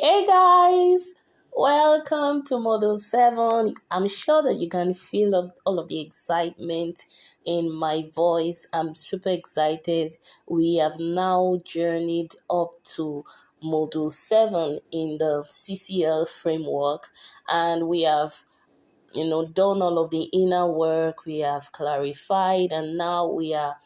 Hey guys, welcome to Model 7. I'm sure that you can feel all of the excitement in my voice. I'm super excited. We have now journeyed up to Model 7 in the CCL framework, and we have done all of the inner work. We have clarified, and now we are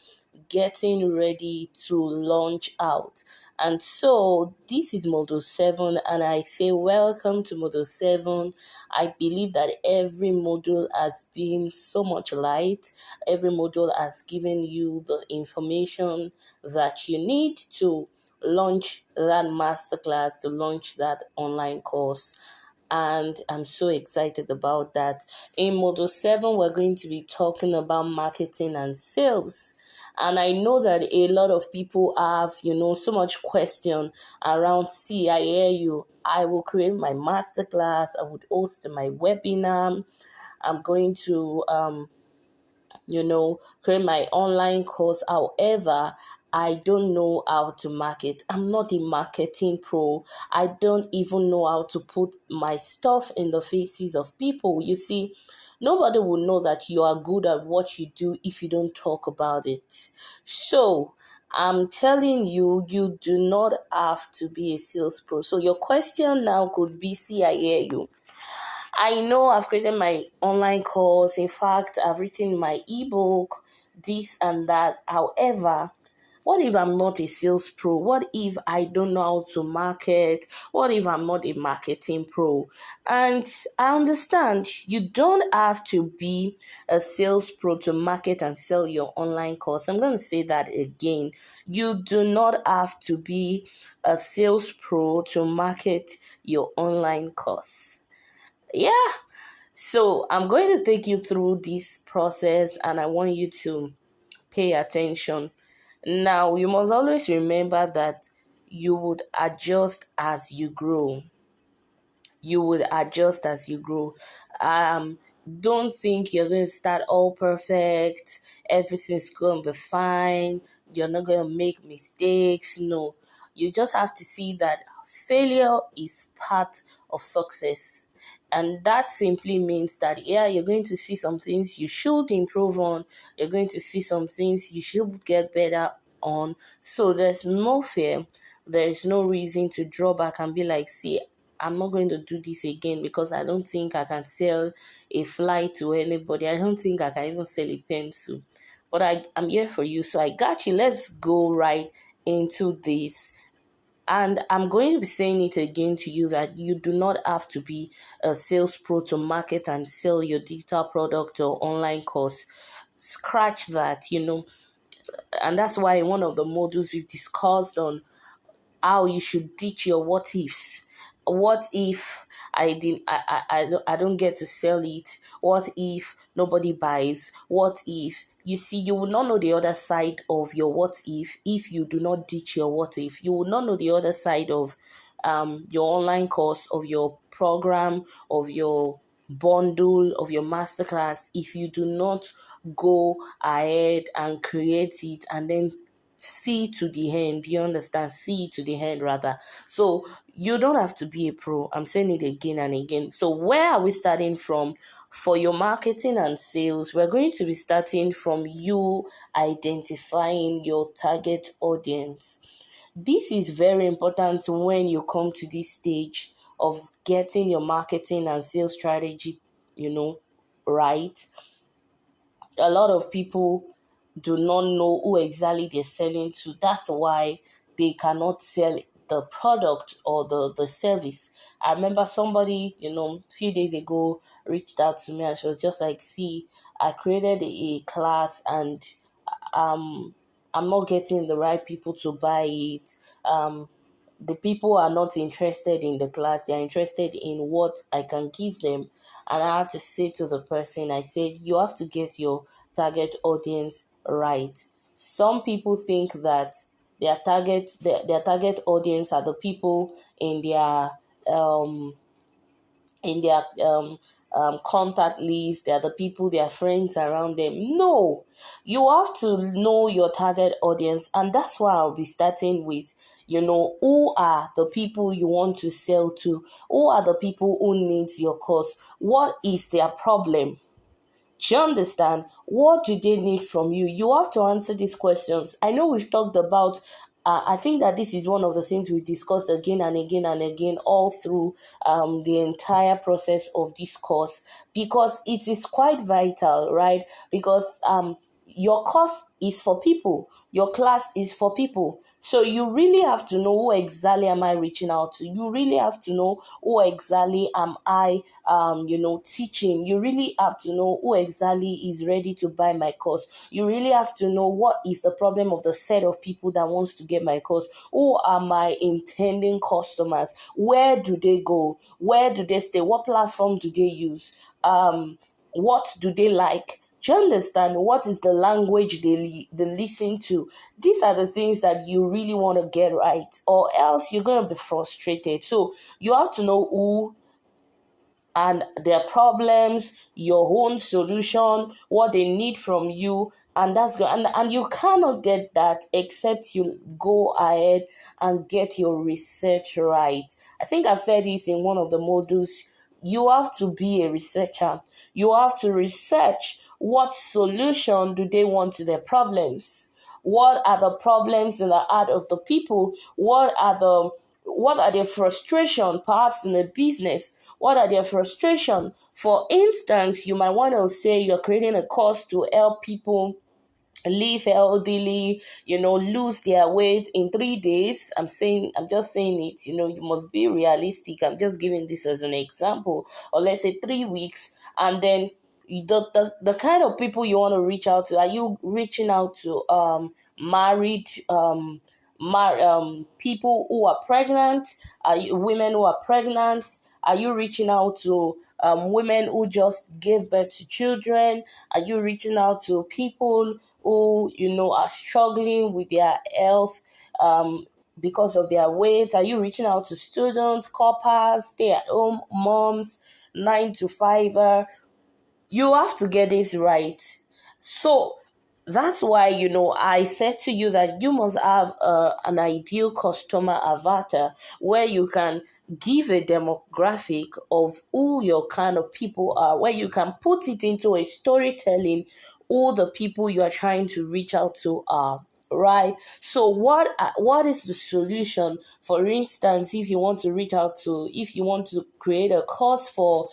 getting ready to launch out. And so this is Model 7, and I say welcome to Model 7. I believe that every module has been so much light. Every module has given you the information that you need to launch that masterclass, to launch that online course. And I'm so excited about that. In Module 7, we're going to be talking about marketing and sales. And I know that a lot of people have, so much question around, see, I hear you. I will create my masterclass. I would host my webinar. I'm going to, create my online course. However, I don't know how to market. I'm not a marketing pro. I don't even know how to put my stuff in the faces of people. You see, nobody will know that you are good at what you do if you don't talk about it. So, I'm telling you, you do not have to be a sales pro. So your question now could be, see, I hear you. I know I've created my online course. In fact, I've written my ebook, this and that. However, what if I'm not a sales pro? What if I don't know how to market? What if I'm not a marketing pro? And I understand you don't have to be a sales pro to market and sell your online course. I'm going to say that again. You do not have to be a sales pro to market your online course. Yeah. So I'm going to take you through this process, and I want you to pay attention. Now, you must always remember that you would adjust as you grow. You would adjust as you grow. Um, don't think you're going to start all perfect. Everything's going to be fine. You're not going to make mistakes. No, you just have to see that failure is part of success. And that simply means that, yeah, you're going to see some things you should improve on. You're going to see some things you should get better on. So there's no fear. There's no reason to draw back and be like, see, I'm not going to do this again because I don't think I can sell a fly to anybody. I don't think I can even sell a pencil. But I'm here for you. So I got you. Let's go right into this. And I'm going to be saying it again to you that you do not have to be a sales pro to market and sell your digital product or online course. Scratch that, And that's why one of the modules we've discussed on how you should ditch your what ifs. What if I don't get to sell it? What if nobody buys? What if you will not know the other side of your what if you do not ditch your what if. You will not know the other side of your online course, of your program, of your bundle, of your masterclass, if you do not go ahead and create it and then see to the end. You understand? See to the end rather. So you don't have to be a pro. I'm saying it again and again. So where are we starting from? For your marketing and sales, we're going to be starting from you identifying your target audience. This is very important when you come to this stage of getting your marketing and sales strategy, right. A lot of people do not know who exactly they're selling to. That's why they cannot sell the product or the service. I remember somebody, a few days ago reached out to me and she was just like, see, I created a class and um I'm not getting the right people to buy it. The people are not interested in the class, they're interested in what I can give them. And I had to say to the person, I said, you have to get your target audience right. Some people think that their target audience are the people in their um contact list, they are the people, their friends around them. No, you have to know your target audience, and that's why I'll be starting with, who are the people you want to sell to? Who are the people who needs your course? What is their problem? Do you understand? What do they need from you? You have to answer these questions. I know we've talked about, I think that this is one of the things we discussed again and again and again all through the entire process of this course, because it is quite vital, right? Because your course is for people, your class is for people. So you really have to know, who exactly am I reaching out to? You really have to know, who exactly am I teaching. You really have to know who exactly is ready to buy my course. You really have to know what is the problem of the set of people that wants to get my course. Who are my intending customers? Where do they go? Where do they stay? What platform do they use? What do they like? Do you understand? What is the language they listen to? These are the things that you really want to get right, or else you're going to be frustrated. So you have to know who and their problems, your own solution, what they need from you, and that's good. And you cannot get that except you go ahead and get your research right. I think I said this in one of the modules. You have to be a researcher. You have to research what solution do they want to their problems. What are the problems in the heart of the people? What are their frustration, perhaps in the business? What are their frustration? For instance, you might want to say you're creating a course to help people live healthily, lose their weight in 3 days. I'm just saying it, you must be realistic. I'm just giving this as an example. Or let's say 3 weeks, and then the kind of people you want to reach out to. Are you reaching out to married people who are pregnant? Are you women who are pregnant? Are you reaching out to women who just gave birth to children? Are you reaching out to people who are struggling with their health because of their weight? Are you reaching out to students, coppers, stay at home moms, 9 to 5? You have to get this right. So that's why, I said to you that you must have an ideal customer avatar where you can give a demographic of who your kind of people are, where you can put it into a storytelling, who the people you are trying to reach out to are. Right. So what is the solution? For instance, if you want to create a course for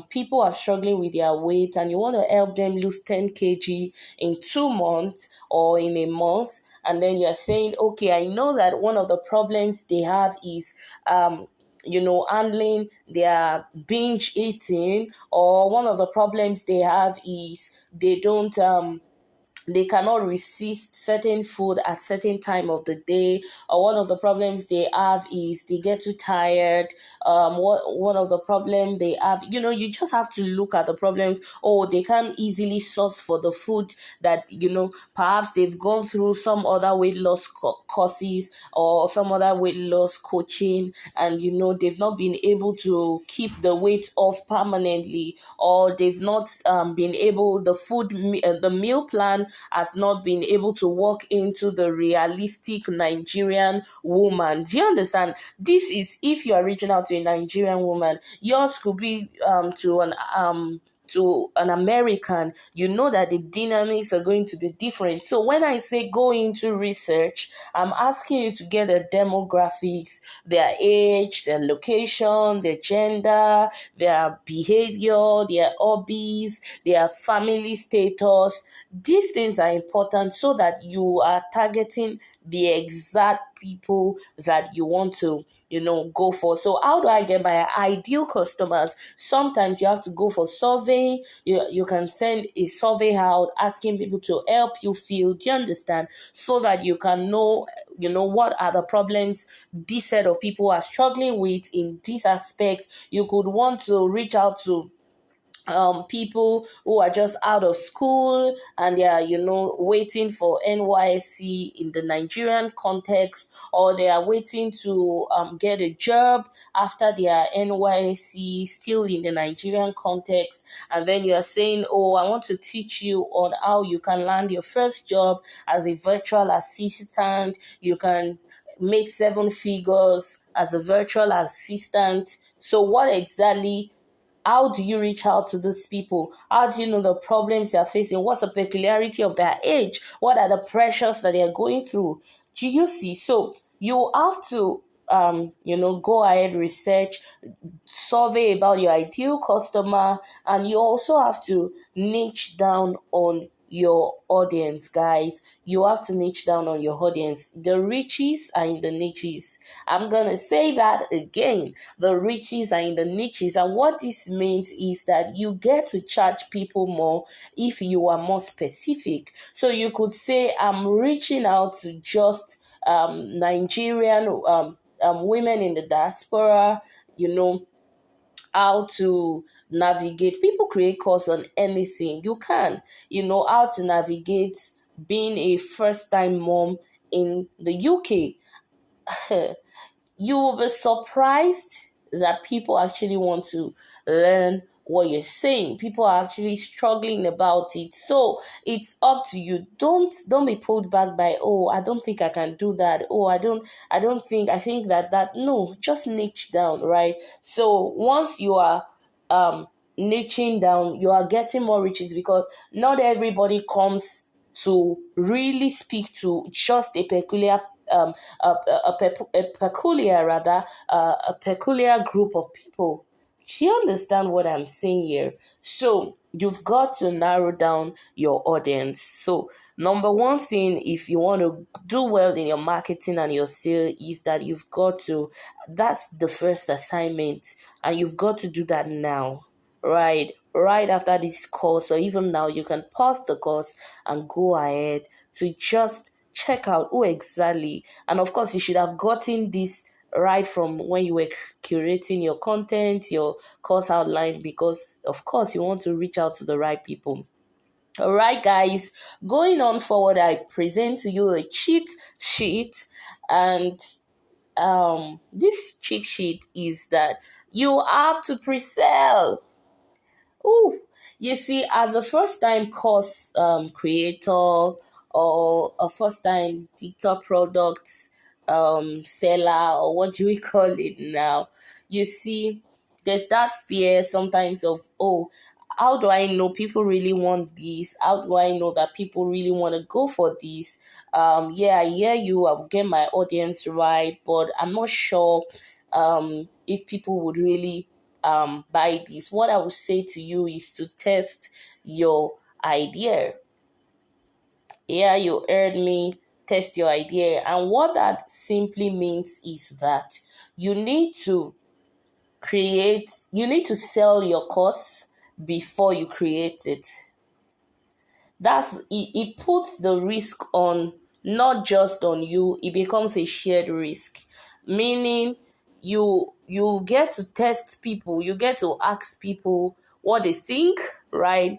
people are struggling with their weight, and you want to help them lose 10 kg in 2 months or in a month, and then you're saying, okay, I know that one of the problems they have is handling their binge eating, or one of the problems they have is they cannot resist certain food at certain time of the day, or one of the problems they have is they get too tired. One of the problem they have, you just have to look at the problems. Oh, they can't easily source for the food that perhaps they've gone through some other weight loss courses or some other weight loss coaching, and they've not been able to keep the weight off permanently, or they've not been able, the meal plan has not been able to walk into the realistic Nigerian woman. Do you understand? This is if you are reaching out to a Nigerian woman. Yours could be to an American. You know that the dynamics are going to be different. So when I say go into research, I'm asking you to get the demographics, their age, their location, their gender, their behavior, their hobbies, their family status. These things are important so that you are targeting the exact people that you want to go for. So how do I get my ideal customers? Sometimes you have to go for survey. You can send a survey out asking people to help you feel. Do you understand? So that you can know what are the problems this set of people are struggling with in this aspect. You could want to reach out to people who are just out of school and they are, waiting for NYC in the Nigerian context, or they are waiting to get a job after their NYC still in the Nigerian context. And then you are saying, oh, I want to teach you on how you can land your first job as a virtual assistant. You can make 7 figures as a virtual assistant. So what exactly, how do you reach out to those people? How do you know the problems they're facing? What's the peculiarity of their age? What are the pressures that they're going through? Do you see? So you have to go ahead, research, survey about your ideal customer, and you also have to niche down on your audience, guys. You have to niche down on your audience. The riches are in the niches. I'm gonna say that again. The riches are in the niches, and what this means is that you get to charge people more if you are more specific. So you could say, I'm reaching out to just Nigerian women in the diaspora, you know, how to navigate. People create course on anything. You can, how to navigate being a first time mom in the UK. You will be surprised that people actually want to learn what you're saying. People are actually struggling about it. So it's up to you. Don't be pulled back by, oh, I don't think I can do that. Oh, I think that no, just niche down, right? So once you are um niching down, you are getting more riches, because not everybody comes to really speak to just a peculiar a peculiar rather a peculiar group of people. Do you understand what I'm saying here? So you've got to narrow down your audience. So number one thing, if you want to do well in your marketing and your sale, is that you've got to, that's the first assignment, and you've got to do that now, right after this course, or even now. You can pause the course and go ahead to just check out who exactly. And of course, you should have gotten this right from when you were curating your content, your course outline, because of course you want to reach out to the right people. All right, guys, going on forward, I present to you a cheat sheet. And this cheat sheet is that you have to pre-sell. Oh, you see, as a first-time course creator, or a first-time digital product seller, or what do we call it now? You see, there's that fear sometimes of, oh, how do I know people really want this? How do I know that people really want to go for this? Yeah, I hear you. I'll get my audience right, but I'm not sure if people would really buy this. What I would say to you is to test your idea. Yeah, you heard me. Test your idea. And what that simply means is that you need to you need to sell your course before you create it. It puts the risk on, not just on you, it becomes a shared risk, meaning you get to test people, you get to ask people what they think, right,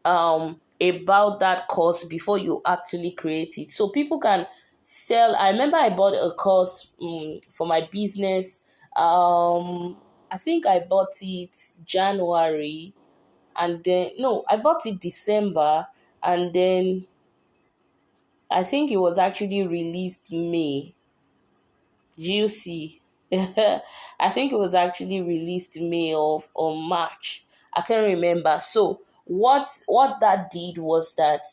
about that course before you actually create it, so people can sell. I remember I bought a course for my business. I think I bought it January, and then no, I bought it December, and then I think it was actually released May. Do you see? I think it was actually released May or March. I can't remember. So what that did was that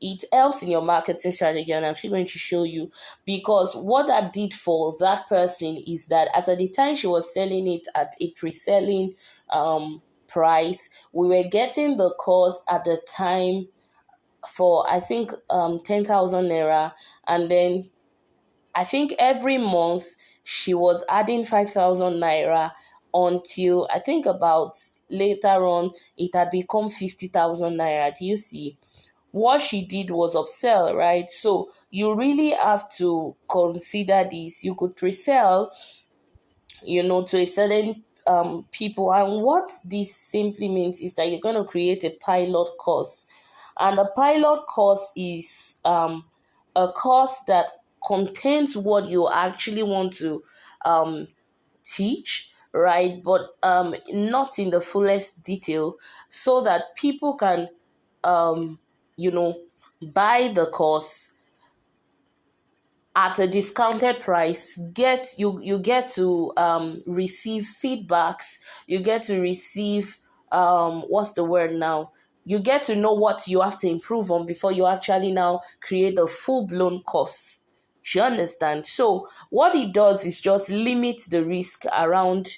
it helps in your marketing strategy, and I'm still going to show you, because what that did for that person is that as at the time she was selling it at a pre-selling price, we were getting the course at the time for, I think, 10,000 naira, and then I think every month she was adding 5,000 naira, until I think about later on it had become 50,000 naira. Do you see? What she did was upsell, right? So you really have to consider this. You could pre-sell, to a certain people. And what this simply means is that you're going to create a pilot course. And a pilot course is a course that contains what you actually want to um, teach, right? But not in the fullest detail, so that people can, um, you know, buy the course at a discounted price. You get to receive feedbacks. You get to receive what's the word now, you get to know what you have to improve on before you actually now create a full-blown course. Do you understand? So what it does is just limit the risk around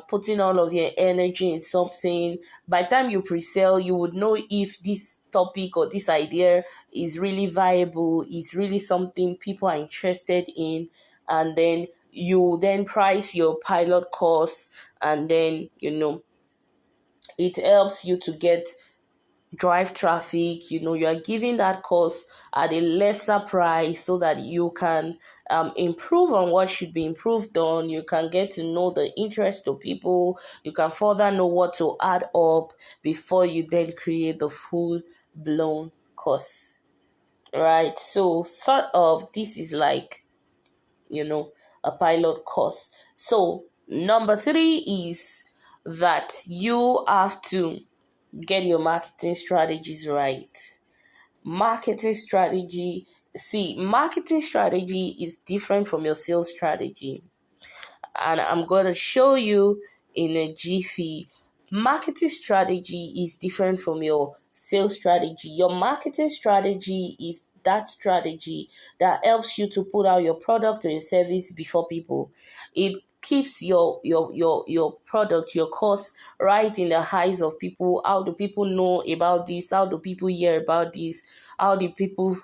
putting all of your energy in something. By the time you pre-sale, you would know if this topic or this idea is really viable, is really something people are interested in, and then you then price your pilot course, and then it helps you to get drive traffic. You are giving that course at a lesser price so that you can improve on what should be improved on. You can get to know the interest of people. You can further know what to add up before you then create the full blown course, right? So sort of this is like a pilot course. So number 3 is that you have to get your marketing strategies right. Marketing strategy. See, marketing strategy is different from your sales strategy. And I'm going to show you in a jiffy. Marketing strategy is different from your sales strategy. Your marketing strategy is that strategy that helps you to put out your product or your service before people. It keeps your product, your course right in the eyes of people. How do people know about this? How do people hear about this? How do people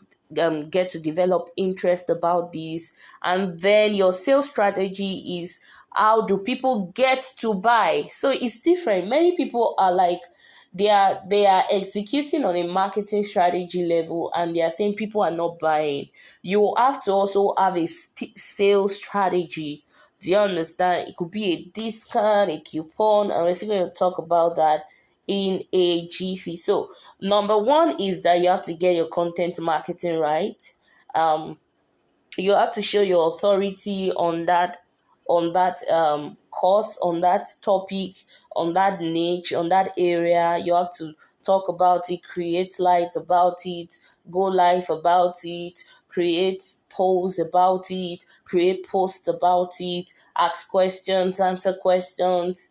get to develop interest about this? And then your sales strategy is how do people get to buy. So it's different. Many people are like, they are executing on a marketing strategy level, and they are saying people are not buying. You have to also have a sales strategy. Do you understand? It could be a discount, a coupon, and we're still going to talk about that in a jiffy. So number 1 is that you have to get your content marketing right. You have to show your authority on that course, on that topic, on that niche, on that area. You have to talk about it, create slides about it, go live about it, create posts about it, create posts about it, ask questions, answer questions.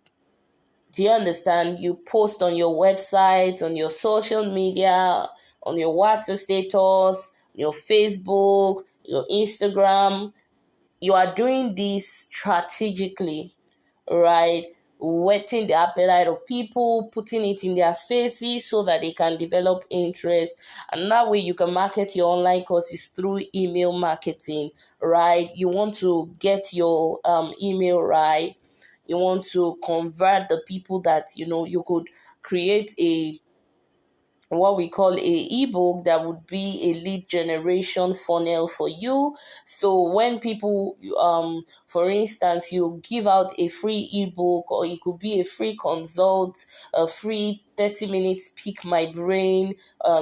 Do you understand? You post on your website, on your social media, on your WhatsApp status, your Facebook, your Instagram. You are doing this strategically, right? Whetting the appetite of people, putting it in their faces so that they can develop interest. And that way you can market your online courses through email marketing, right? You want to get your email right. You want to convert the people that you could create a what we call a ebook that would be a lead generation funnel for you. So when people for instance, you give out a free ebook, or it could be a free consult, a free 30 minutes pick my brain,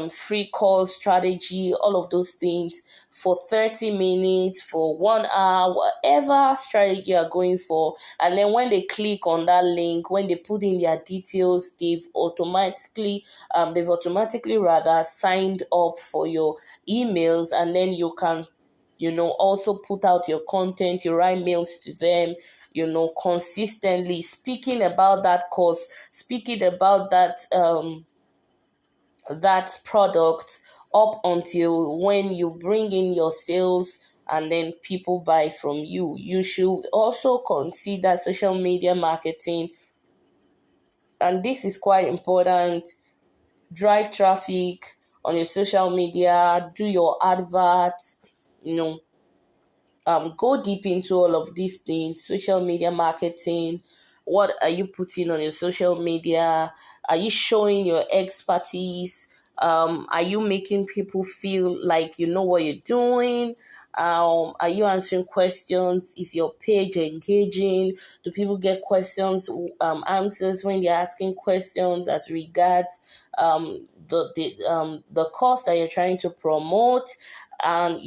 free call strategy, all of those things for 30 minutes, for 1 hour, whatever strategy you're going for. And then when they click on that link, when they put in their details, they've automatically rather signed up for your emails. And then you can also put out your content, you write mails to them, consistently speaking about that course, speaking about that product, up until when you bring in your sales and then people buy from you. You should also consider social media marketing, and this is quite important. Drive traffic on your social media, do your adverts, go deep into all of these things. Social media marketing. What are you putting on your social media? Are you showing your expertise? Are you making people feel like you know what you're doing? Are you answering questions? Is your page engaging? Do people get questions, answers when they're asking questions as regards the course that you're trying to promote? And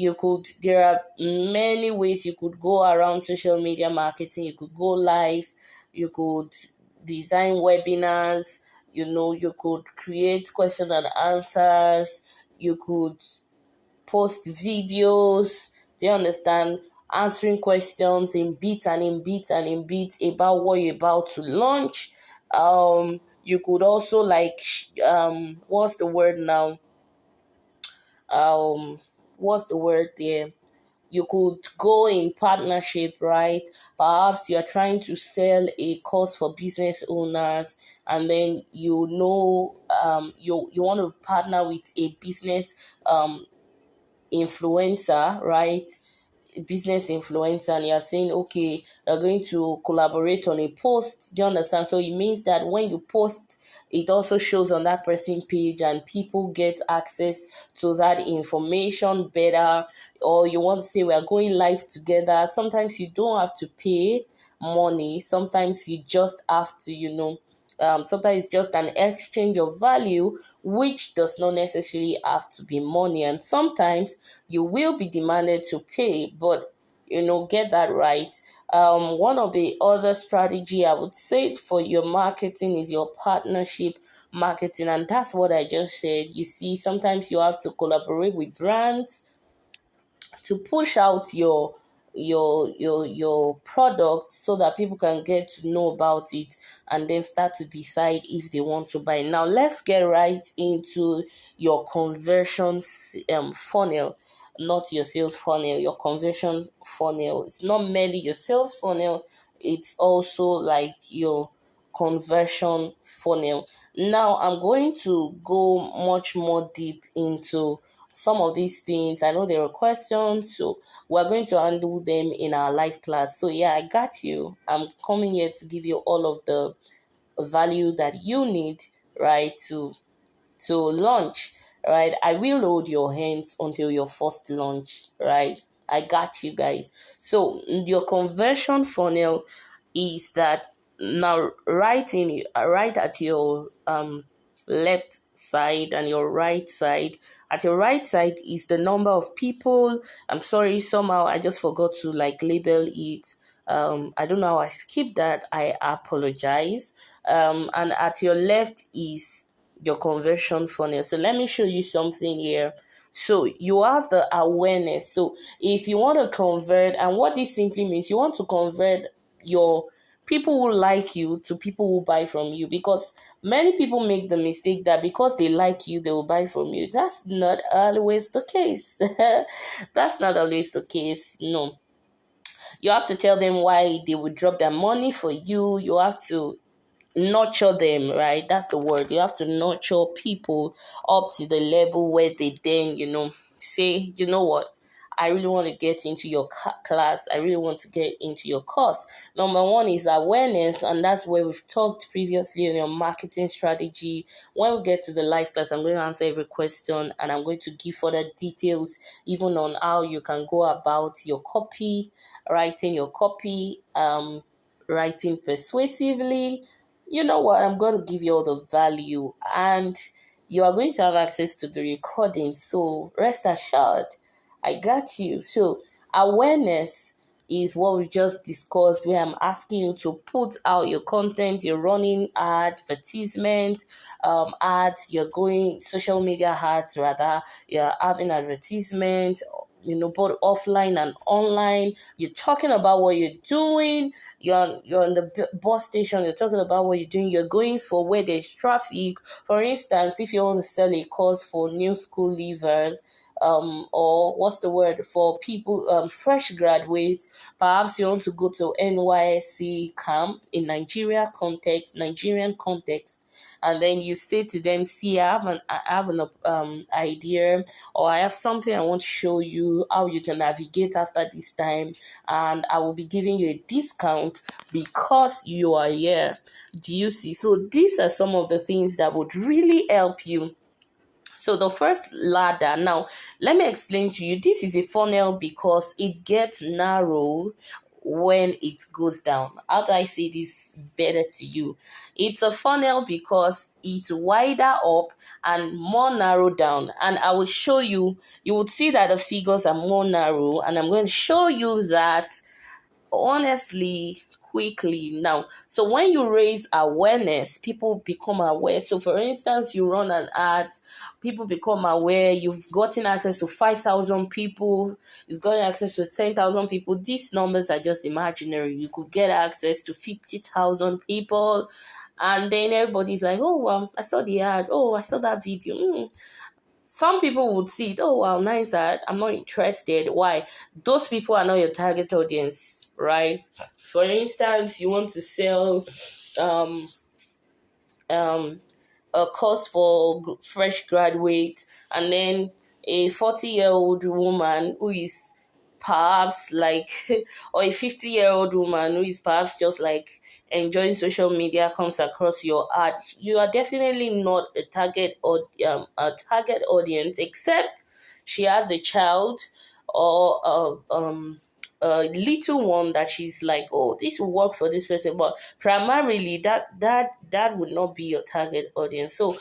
there are many ways you could go around social media marketing. You could go live, you could design webinars, you could create question and answers, you could post videos. Do you understand? Answering questions in bits and in bits and in bits about what you're about to launch. You could also what's the word now? Um, what's the word there? You could go in partnership, right? Perhaps you're trying to sell a course for business owners, and then you want to partner with a business influencer, right? Business influencer, and you're saying, okay, you're going to collaborate on a post. Do you understand? So it means that when you post, it also shows on that person page and people get access to that information better. Or you want to say we're going live together. Sometimes you don't have to pay money. Sometimes you just have to, sometimes it's just an exchange of value, which does not necessarily have to be money. And sometimes you will be demanded to pay, but get that right. One of the other strategy I would say for your marketing is your partnership marketing, and that's what I just said. You see, sometimes you have to collaborate with brands to push out your product so that people can get to know about it and then start to decide if they want to buy. Now let's get right into your conversion funnel, not your sales funnel. Your conversion funnel, it's not merely your sales funnel, it's also like your conversion funnel. Now I'm going to go much more deep into some of these things. I know there are questions, so we're going to handle them in our live class. So yeah, I got you. I'm coming here to give you all of the value that you need, right, to launch, right? I will hold your hands until your first launch, right? I got you guys. So your conversion funnel is that now right at your left side and your right side. At your right side is the number of people. I'm sorry, somehow I just forgot to label it. I don't know how I skipped that. I apologize. And at your left is your conversion funnel. So let me show you something here. So you have the awareness. So if you want to convert, and what this simply means, you want to convert your people who like you to people who buy from you, because many people make the mistake that because they like you, they will buy from you. That's not always the case. That's not always the case. No. You have to tell them why they would drop their money for you. You have to nurture them, right? That's the word. You have to nurture people up to the level where they then, say, you know what? I really want to get into your class. I really want to get into your course. Number one is awareness, and that's where we've talked previously on your marketing strategy. When we get to the live class, I'm going to answer every question, and I'm going to give further details, even on how you can go about your copy, writing your copy, writing persuasively. You know what? I'm going to give you all the value, and you are going to have access to the recording. So rest assured, I got you. So awareness is what we just discussed, where I'm asking you to put out your content. You're running advertisement, ads, you're going social media ads, rather, you're having advertisement, both offline and online. You're talking about what you're doing. You're in the bus station. You're talking about what you're doing. You're going for where there's traffic. For instance, if you want to sell a course for new school leavers, or what's the word for people, fresh graduates, perhaps you want to go to NYSC camp in Nigerian context, and then you say to them, see, I have an idea, or I have something I want to show you how you can navigate after this time, and I will be giving you a discount because you are here. Do you see? So these are some of the things that would really help you So the first ladder, now let me explain to you. This is a funnel because it gets narrow when it goes down. How do I say this better to you? It's a funnel because it's wider up and more narrow down. And I will show you, you would see that the figures are more narrow, and I'm going to show you that honestly quickly now. So when you raise awareness, people become aware. So for instance, you run an ad, people become aware. You've gotten access to 5,000 people, you've gotten access to 10,000 people. These numbers are just imaginary. You could get access to 50,000 people, and then everybody's like, oh well, I saw the ad, oh I saw that video. Some people would see it, oh wow, nice ad, I'm not interested. Why? Those people are not your target audience, right? For instance, you want to sell um um a course for fresh graduates, and then a 40-year-old woman who is perhaps like or a 50-year-old woman who is perhaps just like enjoying social media comes across your ad. You are definitely not a target audience, except she has a child or a little one that she's like, oh, this will work for this person. But primarily that would not be your target audience. So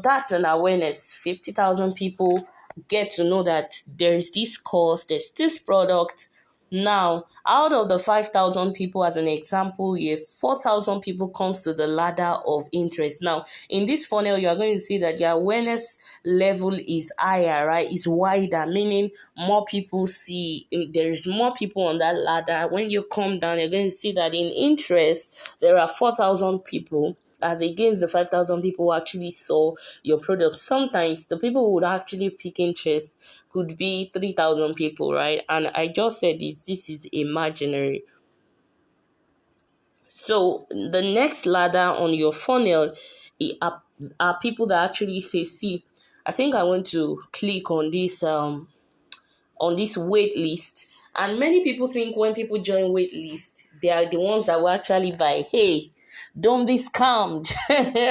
that's an awareness. 50,000 people get to know that there is this course, there's this product. Now, out of the 5,000 people, as an example, here 4,000 people comes to the ladder of interest. Now, in this funnel, you are going to see that the awareness level is higher, right? It's wider, meaning more people see. There is more people on that ladder. When you come down, you're going to see that in interest, there are 4,000 people, as against the 5,000 people who actually saw your product. Sometimes the people who would actually pick interest could be 3,000 people, right? And I just said this is imaginary. So the next ladder on your funnel are people that actually say, see, I think I want to click on this wait list. And many people think when people join wait list, they are the ones that will actually buy. Hey, don't be scammed,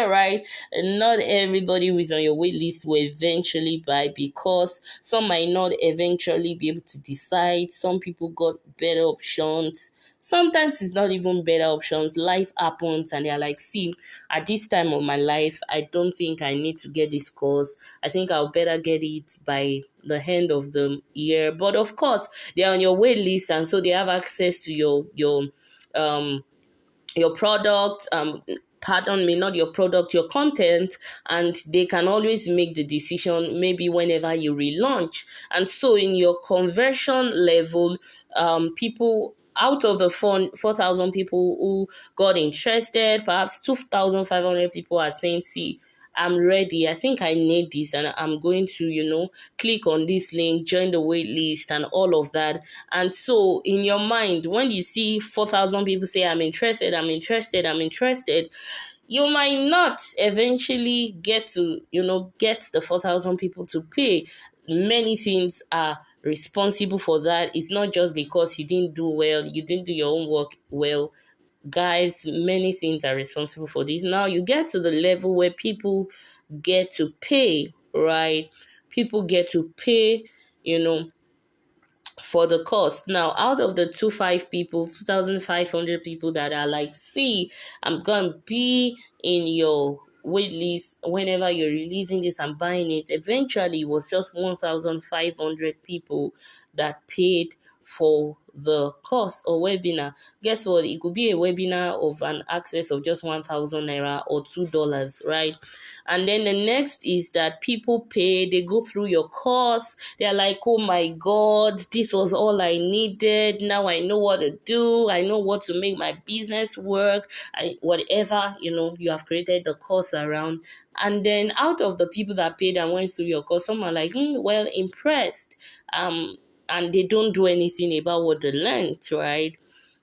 right? Not everybody who is on your wait list will eventually buy, because some might not eventually be able to decide. Some people got better options. Sometimes it's not even better options. Life happens and they're like, see, at this time of my life, I don't think I need to get this course. I think I'll better get it by the end of the year. But of course, they're on your wait list, and so they have access to um your product, pardon me, not your product, your content, and they can always make the decision maybe whenever you relaunch. And so in your conversion level, people out of the 4,000 people who got interested, perhaps 2,500 people are saying, see, I'm ready. I think I need this, and I'm going to, click on this link, join the wait list, and all of that. And so, in your mind, when you see 4,000 people say, I'm interested, I'm interested, I'm interested, you might not eventually get to, get the 4,000 people to pay. Many things are responsible for that. It's not just because you didn't do well, you didn't do your own work well. Guys, many things are responsible for this. Now you get to the level where people get to pay, right? People get to pay, you know, for the cost. Now, out of the 2,500 people that are like, see, I'm gonna be in your wait list whenever you're releasing this and buying it. Eventually, it was just 1,500 people that paid for the course or webinar. Guess what? It could be a webinar of an access of just 1,000 naira or $2, right? And then the next is that people pay, they go through your course, they're like, oh my God, this was all I needed. Now I know what to do. I know what to make my business work. Whatever, you have created the course around. And then out of the people that paid and went through your course, some are like, well, impressed. And they don't do anything about what they learned, right?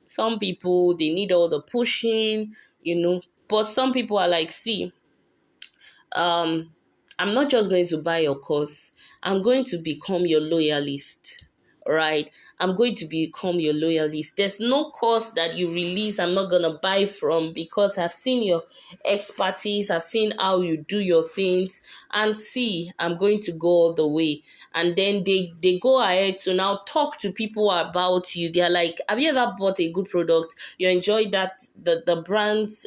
Some people, they need all the pushing, but some people are like, see, I'm not just going to buy your course. I'm going to become your loyalist. right? I'm going to become your loyalist. There's no course that you release I'm not gonna buy from, because I've seen your expertise, I've seen how you do your things, and see, I'm going to go all the way. And then they go ahead to now talk to people about you. They're like, have you ever bought a good product? You enjoy that the brand's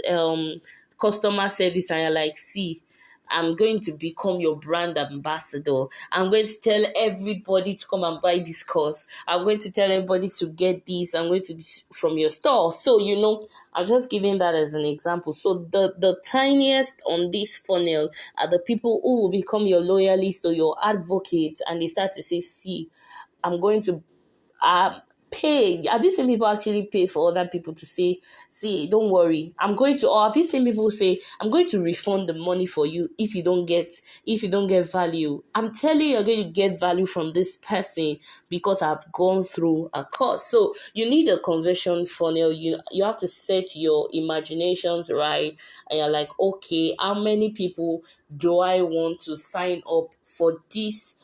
customer service, and you're like, see, I'm going to become your brand ambassador. I'm going to tell everybody to come and buy this course. I'm going to tell everybody to get this. I'm going to be from your store. So, I'm just giving that as an example. So the tiniest on this funnel are the people who will become your loyalist or your advocate, and they start to say, see, I'm going to pay. Have you seen people actually pay for other people to say, see, don't worry, I'm going to, or have you seen people say, I'm going to refund the money for you if you don't get value? I'm telling you, you're going to get value from this person because I've gone through a course. So you need a conversion funnel. You have to set your imaginations right, and you're like, okay, how many people do I want to sign up for this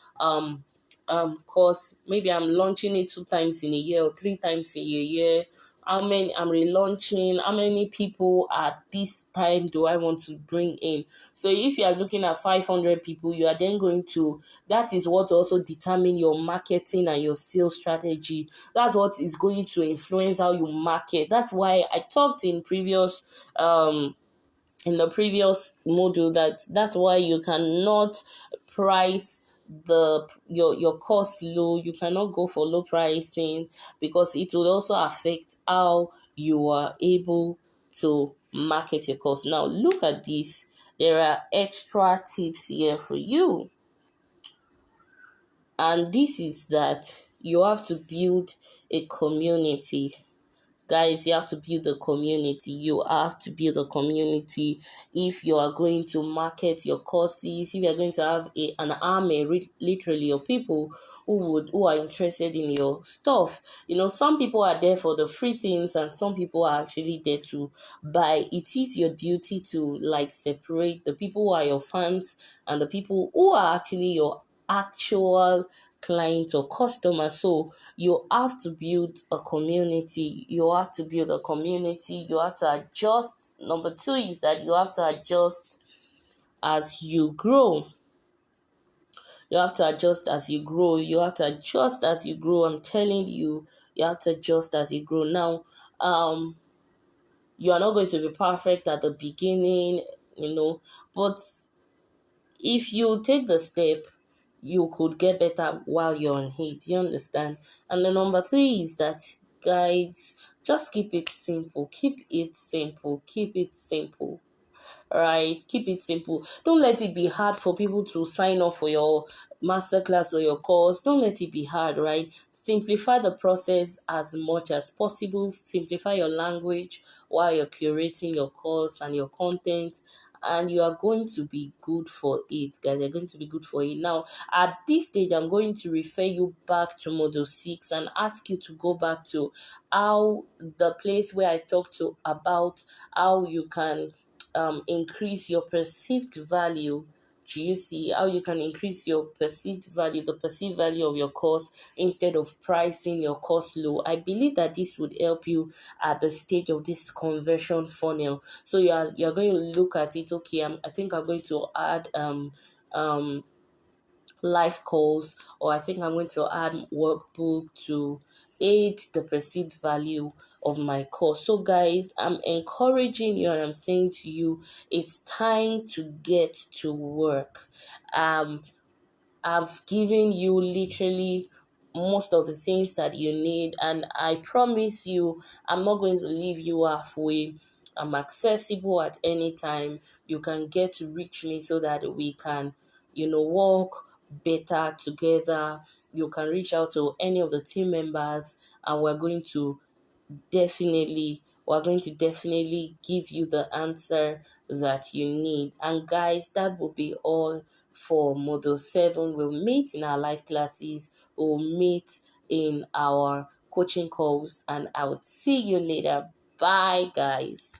course? Maybe I'm launching it 2 times in a year or 3 times in a year. How many I'm relaunching? How many people at this time do I want to bring in? So if you are looking at 500 people, you are then going to, that is what also determine your marketing and your sales strategy. That's what is going to influence how you market. That's why I talked in the previous module that's why you cannot price your cost low. You cannot go for low pricing, because it will also affect how you are able to market your course. Now look at this. There are extra tips here for you, and this is that you have to build a community. Guys, you have to build a community. You have to build a community if you are going to market your courses, if you are going to have an army, literally, of people who are interested in your stuff. Some people are there for the free things, and some people are actually there to buy. It is your duty to separate the people who are your fans and the people who are actually your actual clients or customers. So you have to build a community. You have to build a community. You have to adjust. Number two is that you have to adjust as you grow. You have to adjust as you grow. You have to adjust as you grow. I'm telling you, you have to adjust as you grow. Now, you are not going to be perfect at the beginning, but if you take the step, you could get better while you're on it. You understand? And the number three is that, guys, just keep it simple. Keep it simple. Keep it simple. Right? Keep it simple. Don't let it be hard for people to sign up for your masterclass or your course. Don't let it be hard, right? Simplify the process as much as possible. Simplify your language while you're curating your course and your content, and you are going to be good for it, guys. You're going to be good for it. Now, at this stage, I'm going to refer you back to module 6 and ask you to go back to how the place where I talked to about how you can increase your perceived value. Do you see how you can increase your perceived value, the perceived value of your course, instead of pricing your course low? I believe that this would help you at the stage of this conversion funnel. So you're going to look at it. Okay, I think I'm going to add live calls, or I think I'm going to add workbook to aid the perceived value of my course. So guys, I'm encouraging you and I'm saying to you, it's time to get to work. I've given you literally most of the things that you need, and I promise you, I'm not going to leave you halfway. I'm accessible at any time. You can get to reach me so that we can, work better together. You can reach out to any of the team members, and we're going to definitely give you the answer that you need. And guys, that will be all for module 7. We'll meet in our live classes, we'll meet in our coaching calls, and I will see you later. Bye, guys.